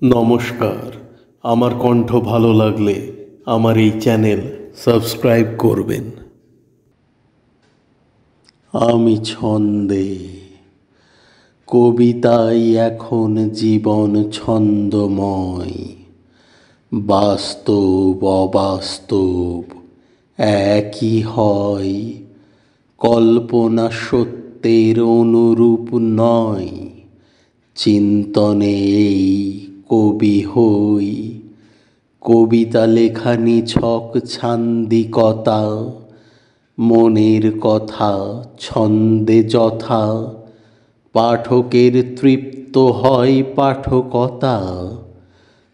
নমস্কার। আমার কণ্ঠ ভালো লাগলে আমার এই চ্যানেল সাবস্ক্রাইব করবেন। আমি ছন্দে, কবিতাই এখন জীবন ছন্দময়। বাস্তব অবাস্তব একই হয়, কল্পনা সত্যের অনুরূপ নয়। চিন্তনে এই কবি হই, কবিতা লেখা নিছক ছান্দিকতা। মনের কথা ছন্দে যথা, পাঠকের তৃপ্ত হয় পাঠকতা।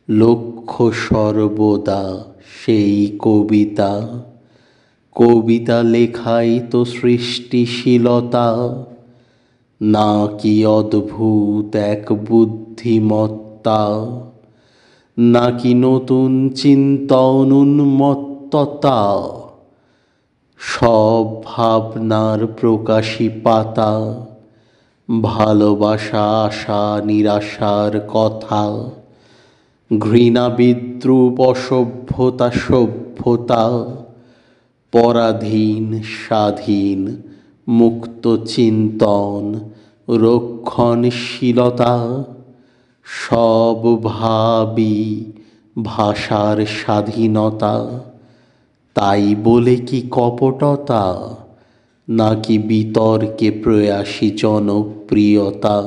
লক্ষ্য সর্বদা সেই কবিতা, কবিতা লেখাই তো সৃষ্টিশীলতা। নাকি অদ্ভুত এক বুদ্ধিমত্তা, নাকি নতুন চিন্তন উন্মত্ততা। সব ভাবনার প্রকাশী পাতা, ভালোবাসা আশা নিরাশার কথা। ঘৃণা বিদ্রূপ অসভ্যতা সভ্যতা, পরাধীন স্বাধীন মুক্ত চিন্তন রক্ষণশীলতা। সব ভাবি ভাষার স্বাধীনতা, তাই বলে কি কপটতা, নাকি বিতর্কে প্রয়াসী জনপ্রিয়তা।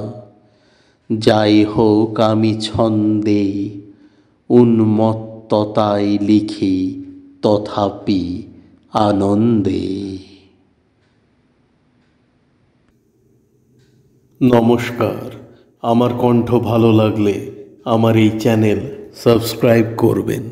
যাই হোক আমি ছন্দে উন্মত্ততায় লিখি, তথাপি আনন্দে। নমস্কার। আমার কণ্ঠ ভালো লাগলে আমার এই চ্যানেল সাবস্ক্রাইব করবেন।